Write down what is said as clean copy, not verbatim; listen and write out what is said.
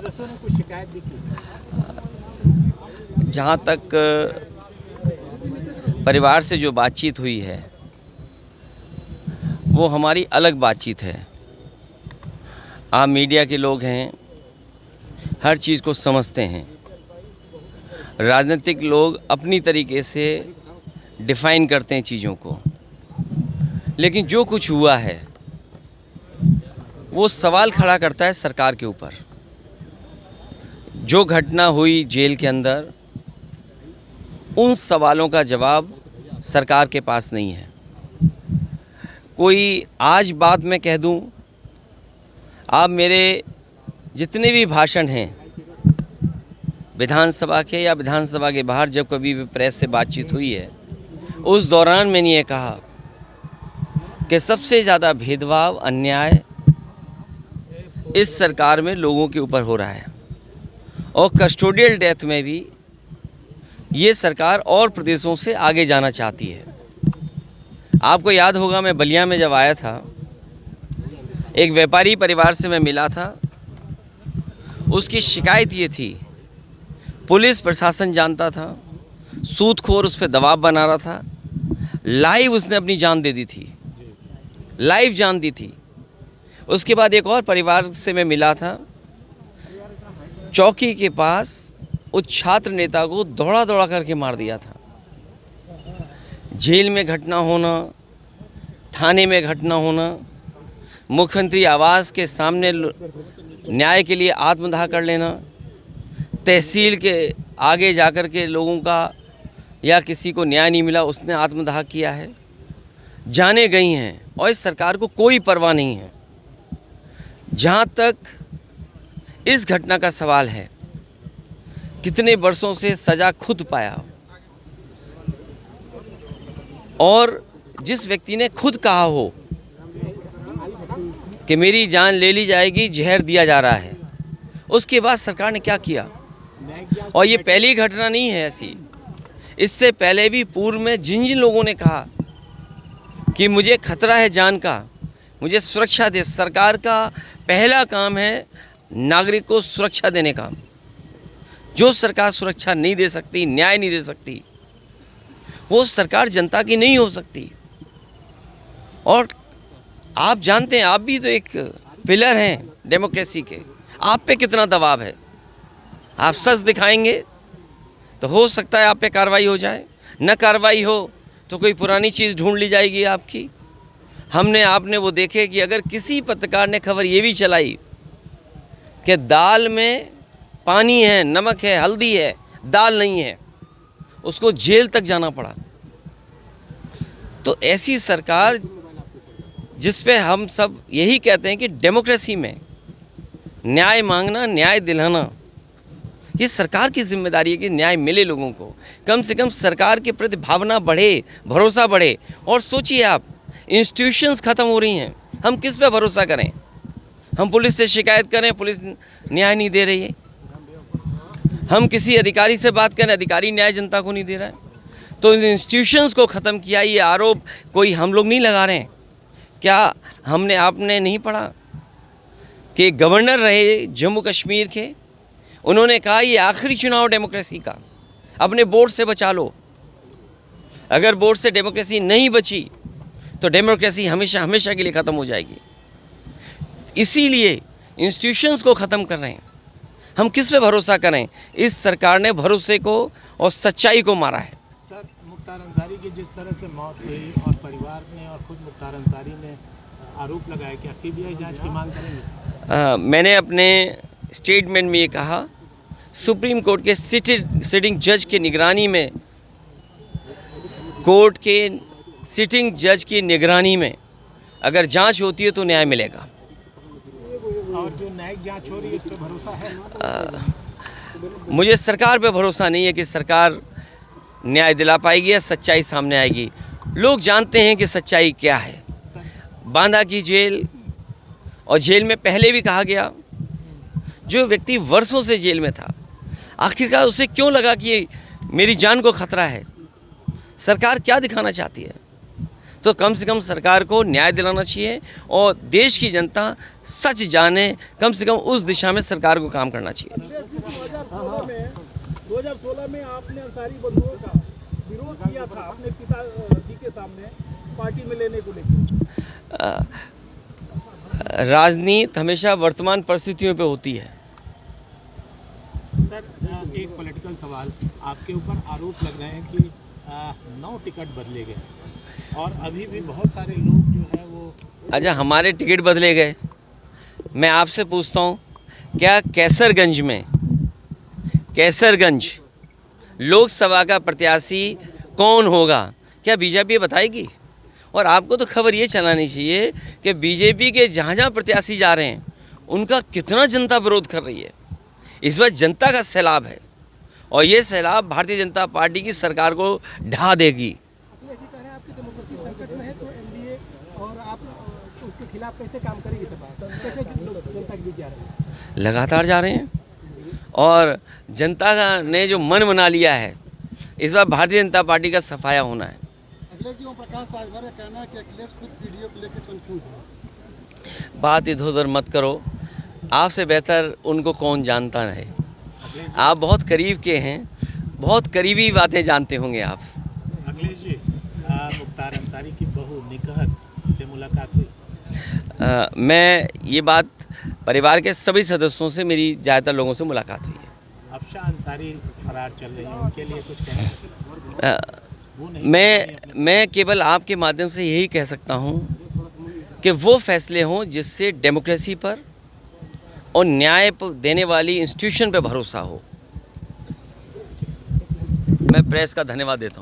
सदस्यों ने कुछ शिकायत भी की? जहाँ तक परिवार से जो बातचीत हुई है वो हमारी अलग बातचीत है। आप मीडिया के लोग हैं, हर चीज़ को समझते हैं। राजनीतिक लोग अपनी तरीके से डिफ़ाइन करते हैं चीज़ों को, लेकिन जो कुछ हुआ है वो सवाल खड़ा करता है सरकार के ऊपर। जो घटना हुई जेल के अंदर, उन सवालों का जवाब सरकार के पास नहीं है। कोई आज बात मैं कह दूं, आप मेरे जितने भी भाषण हैं विधानसभा के या विधानसभा के बाहर, जब कभी भी प्रेस से बातचीत हुई है, उस दौरान मैंने ये कहा कि सबसे ज़्यादा भेदभाव, अन्याय इस सरकार में लोगों के ऊपर हो रहा है। और कस्टोडियल डेथ में भी ये सरकार और प्रदेशों से आगे जाना चाहती है। आपको याद होगा, मैं बलिया में जब आया था, एक व्यापारी परिवार से मैं मिला था। उसकी शिकायत ये थी, पुलिस प्रशासन जानता था, सूदखोर उस पर दबाव बना रहा था। लाइव उसने अपनी जान दे दी थी, लाइव जान दी थी। उसके बाद एक और परिवार से मैं मिला था, चौकी के पास उस छात्र नेता को दौड़ा दौड़ा करके मार दिया था। जेल में घटना होना, थाने में घटना होना, मुख्यमंत्री आवास के सामने न्याय के लिए आत्मदाह कर लेना, तहसील के आगे जाकर के लोगों का या किसी को न्याय नहीं मिला, उसने आत्मदाह किया है। जाने गई हैं और इस सरकार को कोई परवाह नहीं है। जहाँ तक इस घटना का सवाल है, कितने वर्षों से सज़ा खुद पाया, और जिस व्यक्ति ने खुद कहा हो कि मेरी जान ले ली जाएगी, जहर दिया जा रहा है, उसके बाद सरकार ने क्या किया। और ये पहली घटना नहीं है ऐसी। इससे पहले भी पूर्व में जिन जिन लोगों ने कहा कि मुझे खतरा है जान का, मुझे सुरक्षा दे, सरकार का पहला काम है नागरिक को सुरक्षा देने का। जो सरकार सुरक्षा नहीं दे सकती, न्याय नहीं दे सकती, वो सरकार जनता की नहीं हो सकती। और आप जानते हैं, आप भी तो एक पिलर हैं डेमोक्रेसी के, आप पे कितना दबाव है। आप सच दिखाएंगे तो हो सकता है आप पे कार्रवाई हो जाए, न कार्रवाई हो तो कोई पुरानी चीज़ ढूंढ ली जाएगी आपकी। आपने वो देखे कि अगर किसी पत्रकार ने खबर ये भी चलाई कि दाल में पानी है, नमक है, हल्दी है, दाल नहीं है, उसको जेल तक जाना पड़ा। तो ऐसी सरकार जिस पे हम सब यही कहते हैं कि डेमोक्रेसी में न्याय मांगना, न्याय दिलाना, ये सरकार की जिम्मेदारी है कि न्याय मिले लोगों को। कम से कम सरकार के प्रति भावना बढ़े, भरोसा बढ़े। और सोचिए आप, इंस्टीट्यूशंस ख़त्म हो रही हैं, हम किस पे भरोसा करें। हम पुलिस से शिकायत करें, पुलिस न्याय नहीं दे रही है। हम किसी अधिकारी से बात करें, अधिकारी न्याय जनता को नहीं दे रहा है। तो इन इंस्टीट्यूशंस को ख़त्म किया, ये आरोप कोई हम लोग नहीं लगा रहे हैं। क्या आपने नहीं पढ़ा कि गवर्नर रहे जम्मू कश्मीर के, उन्होंने कहा ये आखिरी चुनाव डेमोक्रेसी का, अपने बोर्ड से बचा लो। अगर बोर्ड से डेमोक्रेसी नहीं बची तो डेमोक्रेसी हमेशा हमेशा के लिए ख़त्म हो जाएगी। इसीलिए इंस्टीट्यूशंस को ख़त्म कर रहे हैं। हम किस पे भरोसा करें। इस सरकार ने भरोसे को और सच्चाई को मारा है। सर, मुख्तार अंसारी की जिस तरह से मौत हुई और परिवार ने और खुद मुख्तार अंसारी ने आरोप लगाया, क्या सीबीआई जांच की मांग करेंगे? मैंने अपने स्टेटमेंट में ये कहा, सुप्रीम कोर्ट के सिटिंग जज की निगरानी में, कोर्ट के सिटिंग जज की निगरानी में अगर जांच होती है तो न्याय मिलेगा। और जो न्यायिक जांच हो रही है उस पर भरोसा है? मुझे सरकार पे भरोसा नहीं है कि सरकार न्याय दिला पाएगी या सच्चाई सामने आएगी। लोग जानते हैं कि सच्चाई क्या है। बांदा की जेल, और जेल में पहले भी कहा गया, जो व्यक्ति वर्षों से जेल में था, आखिरकार उसे क्यों लगा कि मेरी जान को खतरा है। सरकार क्या दिखाना चाहती है। तो कम से कम सरकार को न्याय दिलाना चाहिए और देश की जनता सच जाने, कम से कम उस दिशा में सरकार को काम करना चाहिए। 2016 में आपने अंसारी बंधुओं का विरोध किया था अपने पिताजी के सामने पार्टी में लेने को लेकर। राजनीति हमेशा वर्तमान परिस्थितियों पे होती है। सर, एक पॉलिटिकल सवाल, आपके ऊपर आरोप लग रहे हैं कि 9 टिकट बदले गए और अभी भी बहुत सारे लोग जो है वो। अच्छा, हमारे टिकट बदले गए। मैं आपसे पूछता हूँ, क्या कैसरगंज लोकसभा का प्रत्याशी कौन होगा, क्या बीजेपी बताएगी? और आपको तो खबर ये चलानी चाहिए कि बीजेपी के जहाँ जहाँ प्रत्याशी जा रहे हैं उनका कितना जनता विरोध कर रही है। इस बार जनता का सैलाब है और ये सैलाब भारतीय जनता पार्टी की सरकार को ढा देगी। अखिलेश जी कह रहे हैं आपकी डेमोक्रेसी संकट में है, तो एनडीए और आप उसके खिलाफ कैसे काम करेगी सपा? कैसे जनता के बीच जा रहे हैं? लगातार जा रहे हैं और जनता ने जो मन बना लिया है, इस बार भारतीय जनता पार्टी का सफाया होना है। अखिलेश जी, ओम प्रकाश राजभर का कहना है कि अखिलेश खुद पीडीओ को लेकर कंफ्यूज है। बात इधर उधर मत करो, आपसे बेहतर उनको कौन जानता है। आप बहुत करीब के हैं, बहुत करीबी बातें जानते होंगे आप। अखिलेश जी, मुख्तार अंसारी की बहू निकहत से मुलाकात हुई? मैं ये बात, परिवार के सभी सदस्यों से मेरी ज़्यादातर लोगों से मुलाकात हुई है। अफशा अंसारी फरार चल रही है, उनके लिए कुछ कहना? मैं केवल आपके माध्यम से यही कह सकता हूं कि वो फैसले हों जिससे डेमोक्रेसी पर और न्याय देने वाली इंस्टीट्यूशन पे भरोसा हो। मैं प्रेस का धन्यवाद देता हूं।